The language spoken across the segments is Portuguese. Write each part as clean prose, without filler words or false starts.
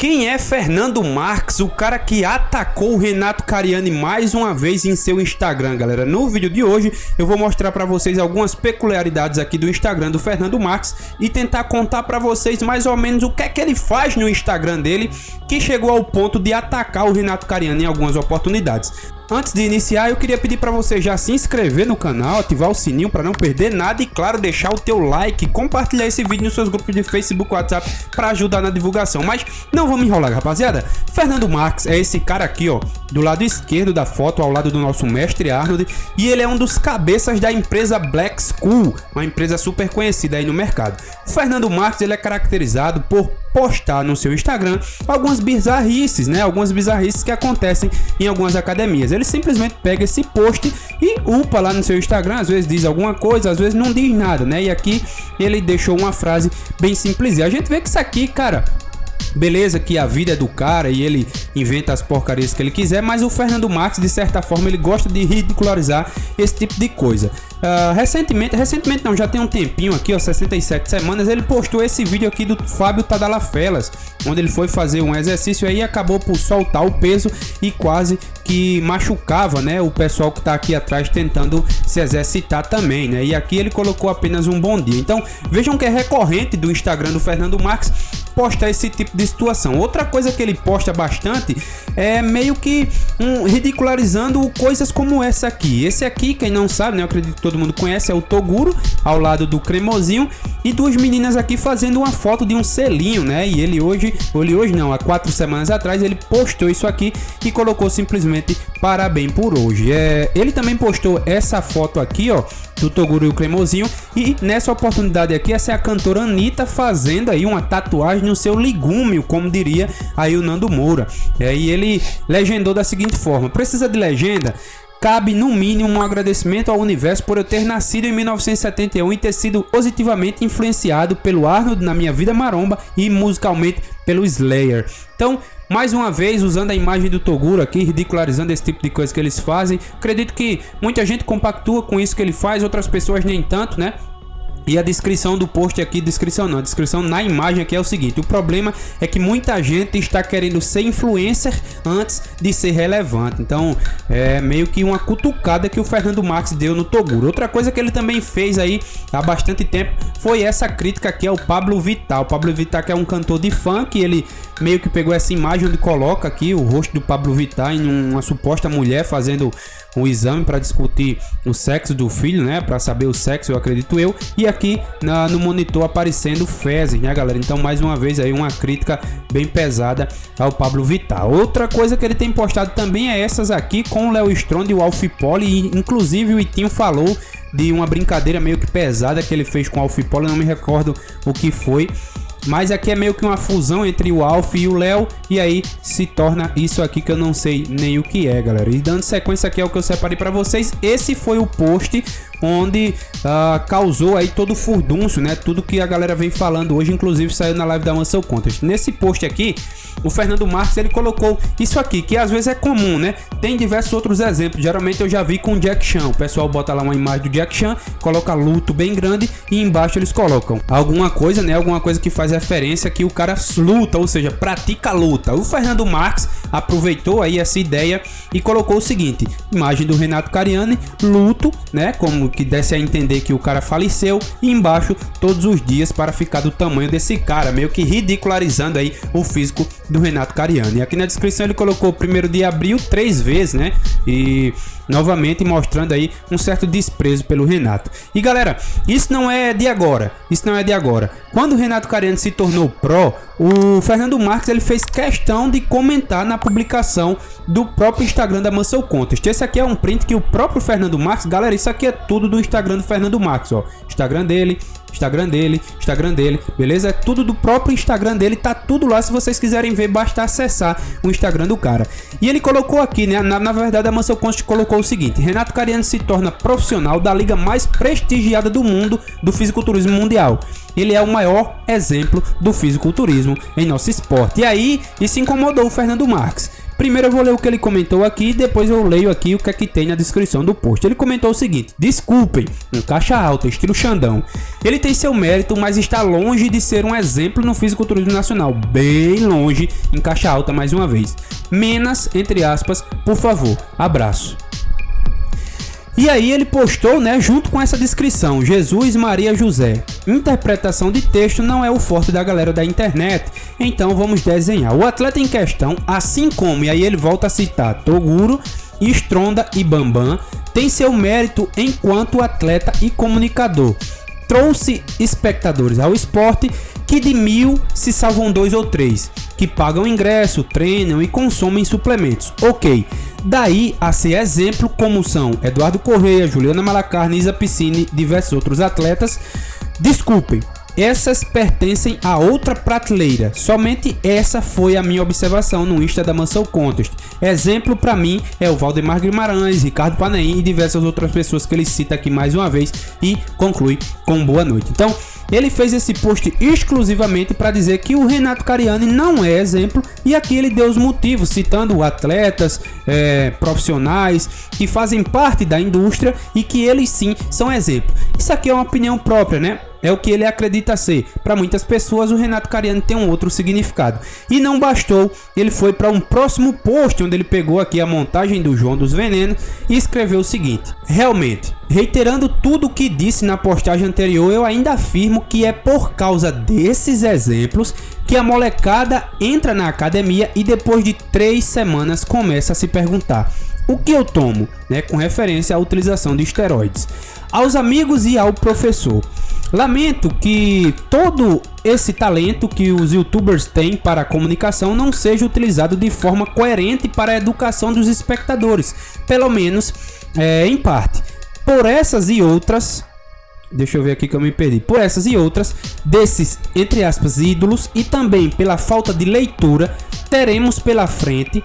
Quem é Fernando Marques, o cara que atacou o Renato Cariani mais uma vez em seu Instagram, galera? No vídeo de hoje eu vou mostrar para vocês algumas peculiaridades aqui do Instagram do Fernando Marques e tentar contar para vocês mais ou menos o que é que ele faz no Instagram dele que chegou ao ponto de atacar o Renato Cariani em algumas oportunidades. Antes de iniciar, eu queria pedir para você já se inscrever no canal, ativar o sininho para não perder nada e, claro, deixar o teu like, compartilhar esse vídeo nos seus grupos de Facebook e WhatsApp para ajudar na divulgação. Mas não vamos enrolar, rapaziada. Fernando Marques é esse cara aqui, ó, do lado esquerdo da foto, ao lado do nosso mestre Arnold, e ele é um dos cabeças da empresa Black School, uma empresa super conhecida aí no mercado. O Fernando Marques, ele é caracterizado por postar no seu Instagram algumas bizarrices, né? Algumas bizarrices que acontecem em algumas academias. Ele simplesmente pega esse post e upa lá no seu Instagram, às vezes diz alguma coisa, às vezes não diz nada, né? E aqui ele deixou uma frase bem simples. A gente vê que isso aqui, cara, beleza que a vida é do cara e ele inventa as porcarias que ele quiser, mas o Fernando Marques, de certa forma, ele gosta de ridicularizar esse tipo de coisa. Recentemente não, já tem um tempinho aqui, ó, 67 semanas, ele postou esse vídeo aqui do Fábio Tadalafelas, onde ele foi fazer um exercício aí e acabou por soltar o peso e quase que machucava, né, o pessoal que tá aqui atrás tentando se exercitar também, né? E aqui ele colocou apenas um bom dia. Então vejam que é recorrente do Instagram do Fernando Marques postar esse tipo de situação. Outra coisa que ele posta bastante é meio que ridicularizando coisas como essa aqui. Esse aqui, quem não sabe, né, eu acredito que todo mundo conhece, é o Toguro ao lado do Cremosinho e duas meninas aqui fazendo uma foto de um selinho, né? E ele hoje não, há 4 semanas atrás ele postou isso aqui e colocou simplesmente parabéns por hoje. Ele também postou essa foto aqui, ó, do Toguro e o Cremosinho, e nessa oportunidade aqui essa é a cantora Anitta fazendo aí uma tatuagem no seu ligúmeo, como diria aí o Nando Moura. E ele legendou da seguinte forma: precisa de legenda? Cabe no mínimo um agradecimento ao universo por eu ter nascido em 1971 e ter sido positivamente influenciado pelo Arnold na minha vida maromba e musicalmente pelo Slayer. Então, mais uma vez, usando a imagem do Toguro aqui, ridicularizando esse tipo de coisa que eles fazem. Acredito que muita gente compactua com isso que ele faz, outras pessoas nem tanto, né? E a descrição do post aqui, descrição na imagem aqui é o seguinte: o problema é que muita gente está querendo ser influencer antes de ser relevante. Então é meio que uma cutucada que o Fernando Marques deu no Toguro. Outra coisa que ele também fez aí há bastante tempo foi essa crítica aqui ao Pablo Vittar. O Pablo Vittar, que é um cantor de funk, ele meio que pegou essa imagem onde coloca aqui o rosto do Pablo Vittar em uma suposta mulher fazendo um exame para discutir o sexo do filho, né? Para saber o sexo, eu acredito eu. E aqui no monitor aparecendo fezes, né, galera? Então, mais uma vez aí uma crítica bem pesada ao Pablo Vittar. Outra coisa que ele tem postado também é essas aqui com o Léo Stronda e o Alf Poli. E inclusive o Itinho falou de uma brincadeira meio que pesada que ele fez com o Alf Poli, não me recordo o que foi. Mas aqui é meio que uma fusão entre o Alf e o Léo, e aí se torna isso aqui que eu não sei nem o que é, galera. E dando sequência aqui ao que eu separei para vocês, esse foi o post onde causou aí todo o furdúncio, né? Tudo que a galera vem falando hoje, inclusive saiu na live da Muscle Contest. Nesse post aqui, o Fernando Marques, ele colocou isso aqui, que às vezes é comum, né? Tem diversos outros exemplos, geralmente eu já vi com o Jack Chan. O pessoal bota lá uma imagem do Jack Chan, coloca luto bem grande e embaixo eles colocam alguma coisa, né? Alguma coisa que faz referência que o cara luta, ou seja, pratica a luta. O Fernando Marques aproveitou aí essa ideia e colocou o seguinte: imagem do Renato Cariani, luto, né? Como que desse a entender que o cara faleceu, e embaixo todos os dias para ficar do tamanho desse cara, meio que ridicularizando aí o físico do Renato Cariani. E aqui na descrição ele colocou 1º de abril 3 vezes, né? E novamente mostrando aí um certo desprezo pelo Renato. E galera, isso não é de agora. Quando o Renato Cariani se tornou pro, o Fernando Marques, ele fez questão de comentar na publicação do próprio Instagram da Muscle Contest. Esse aqui é um print que o próprio Fernando Marques, galera, isso aqui é tudo do Instagram do Fernando Marques, ó. Instagram dele, beleza? É tudo do próprio Instagram dele, tá tudo lá. Se vocês quiserem ver, basta acessar o Instagram do cara. E ele colocou aqui, né? Na verdade, a Muscle Contest colocou o seguinte: Renato Cariani se torna profissional da liga mais prestigiada do mundo do fisiculturismo mundial. Ele é o maior exemplo do fisiculturismo em nosso esporte. E aí, isso incomodou o Fernando Marques. Primeiro eu vou ler o que ele comentou aqui e depois eu leio aqui o que é que tem na descrição do post. Ele comentou o seguinte: desculpem, um caixa alta, estilo Xandão. Ele tem seu mérito, mas está longe de ser um exemplo no fisiculturismo nacional. Bem longe, em caixa alta mais uma vez. Menos, entre aspas, por favor. Abraço. E aí ele postou, né, junto com essa descrição: Jesus, Maria, José. Interpretação de texto não é o forte da galera da internet, então vamos desenhar. O atleta em questão, assim como, e aí ele volta a citar Toguro, Stronda e Bambam, tem seu mérito enquanto atleta e comunicador. Trouxe espectadores ao esporte que de 1000 se salvam 2 ou 3, que pagam ingresso, treinam e consomem suplementos. Ok, daí a ser exemplo como são Eduardo Correia, Juliana Malacarne, Isa Piscine e diversos outros atletas. Desculpem, essas pertencem a outra prateleira. Somente essa foi a minha observação no Insta da Muscle Contest. Exemplo para mim é o Valdemar Guimarães, Ricardo Paneim e diversas outras pessoas que ele cita aqui mais uma vez e conclui com boa noite. Então, ele fez esse post exclusivamente para dizer que o Renato Cariani não é exemplo, e aqui ele deu os motivos, citando atletas profissionais que fazem parte da indústria e que eles sim são exemplo. Isso aqui é uma opinião própria, né? É o que ele acredita ser. Para muitas pessoas, o Renato Cariani tem um outro significado. E não bastou, ele foi para um próximo post, onde ele pegou aqui a montagem do João dos Venenos e escreveu o seguinte: realmente, reiterando tudo o que disse na postagem anterior, eu ainda afirmo que é por causa desses exemplos que a molecada entra na academia e depois de 3 semanas começa a se perguntar: o que eu tomo? Né, com referência à utilização de esteroides. Aos amigos e ao professor: lamento que todo esse talento que os youtubers têm para a comunicação não seja utilizado de forma coerente para a educação dos espectadores, pelo menos em parte. Por essas e outras, deixa eu ver aqui que eu me perdi. Por essas e outras desses, entre aspas, ídolos, e também pela falta de leitura, teremos pela frente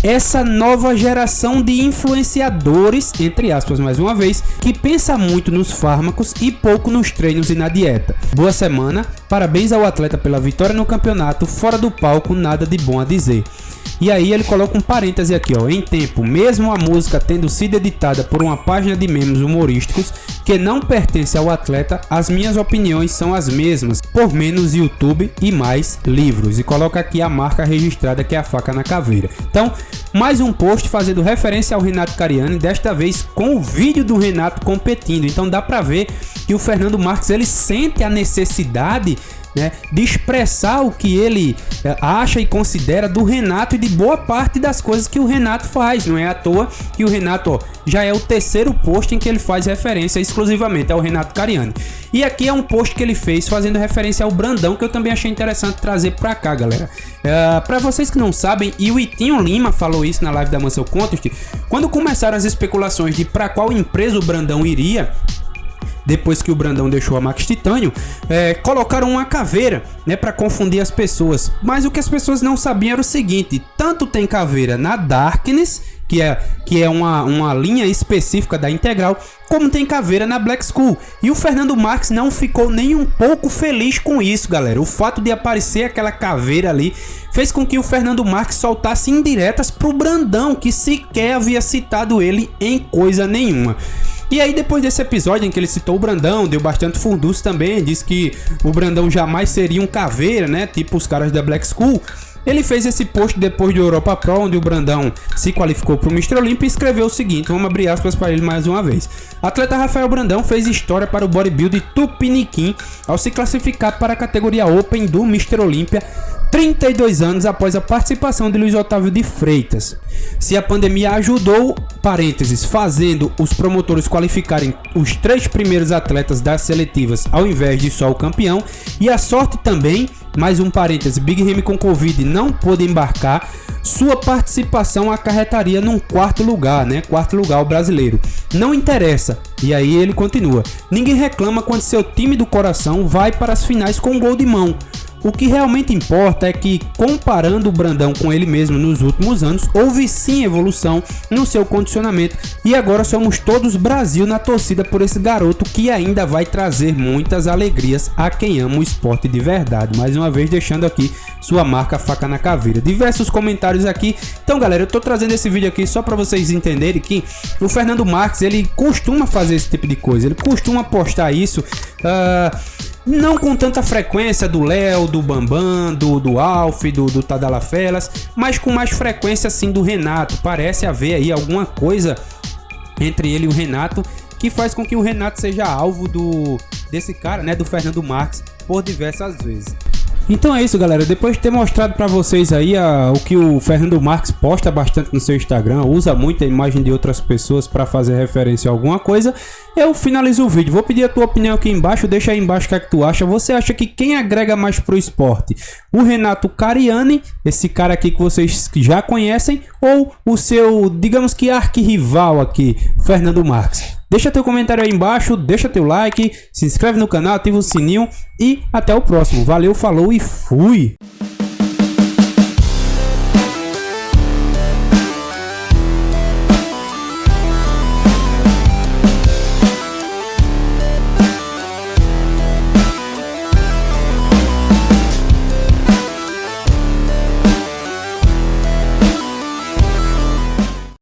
essa nova geração de influenciadores, entre aspas mais uma vez, que pensa muito nos fármacos e pouco nos treinos e na dieta. Boa semana, parabéns ao atleta pela vitória no campeonato, fora do palco nada de bom a dizer. E aí ele coloca um parêntese aqui, ó: em tempo, mesmo a música tendo sido editada por uma página de memes humorísticos que não pertence ao atleta, as minhas opiniões são as mesmas, por menos YouTube e mais livros. E coloca aqui a marca registrada, que é a faca na caveira. Então, mais um post fazendo referência ao Renato Cariani, desta vez com o vídeo do Renato competindo. Então dá pra ver que o Fernando Marques, ele sente a necessidade, né, de expressar o que ele acha e considera do Renato e de boa parte das coisas que o Renato faz. Não é à toa que o Renato, já é o 3º post em que ele faz referência exclusivamente ao Renato Cariani. E aqui é um post que ele fez fazendo referência ao Brandão, que eu também achei interessante trazer pra cá, galera. Pra vocês que não sabem, e o Itinho Lima falou isso na live da Muscle Contest, quando começaram as especulações de pra qual empresa o Brandão iria, depois que o Brandão deixou a Max Titânio, colocaram uma caveira, né, para confundir as pessoas. Mas o que as pessoas não sabiam era o seguinte: tanto tem caveira na Darkness, que é uma linha específica da Integral, como tem caveira na Black School. E o Fernando Marques não ficou nem um pouco feliz com isso, galera. O fato de aparecer aquela caveira ali fez com que o Fernando Marques soltasse indiretas pro Brandão, que sequer havia citado ele em coisa nenhuma. E aí, depois desse episódio em que ele citou o Brandão, deu bastante furdunço também, disse que o Brandão jamais seria um caveira, né, tipo os caras da Black School. Ele fez esse post depois do Europa Pro, onde o Brandão se qualificou para o Mr. Olympia, e escreveu o seguinte, vamos abrir aspas para ele mais uma vez: atleta Rafael Brandão fez história para o bodybuilding Tupiniquim ao se classificar para a categoria Open do Mr. Olympia 32 anos após a participação de Luiz Otávio de Freitas. Se a pandemia ajudou, parênteses, fazendo os promotores qualificarem os 3 primeiros atletas das seletivas ao invés de só o campeão, e a sorte também, mais um parêntese, Big Ramy com Covid não pôde embarcar, sua participação acarretaria num 4º lugar, né? 4º lugar o brasileiro. Não interessa. E aí ele continua: ninguém reclama quando seu time do coração vai para as finais com um gol de mão. O que realmente importa é que, comparando o Brandão com ele mesmo nos últimos anos, houve sim evolução no seu condicionamento e agora somos todos Brasil na torcida por esse garoto que ainda vai trazer muitas alegrias a quem ama o esporte de verdade. Mais uma vez deixando aqui sua marca faca na caveira. Diversos comentários aqui. Então galera, eu tô trazendo esse vídeo aqui só para vocês entenderem que o Fernando Marques, ele costuma fazer esse tipo de coisa, ele costuma postar isso, não com tanta frequência do Léo, do Bambam, do Alf, do Tadalafelas, mas com mais frequência assim do Renato. Parece haver aí alguma coisa entre ele e o Renato que faz com que o Renato seja alvo desse cara, né, do Fernando Marques, por diversas vezes. Então é isso, galera. Depois de ter mostrado pra vocês aí o que o Fernando Marques posta bastante no seu Instagram, usa muito a imagem de outras pessoas pra fazer referência a alguma coisa, eu finalizo o vídeo. Vou pedir a tua opinião aqui embaixo, deixa aí embaixo o que é que tu acha. Você acha que quem agrega mais pro esporte? O Renato Cariani, esse cara aqui que vocês já conhecem, ou o seu, digamos que arquirrival aqui, Fernando Marques? Deixa teu comentário aí embaixo, deixa teu like, se inscreve no canal, ativa o sininho e até o próximo. Valeu, falou e fui!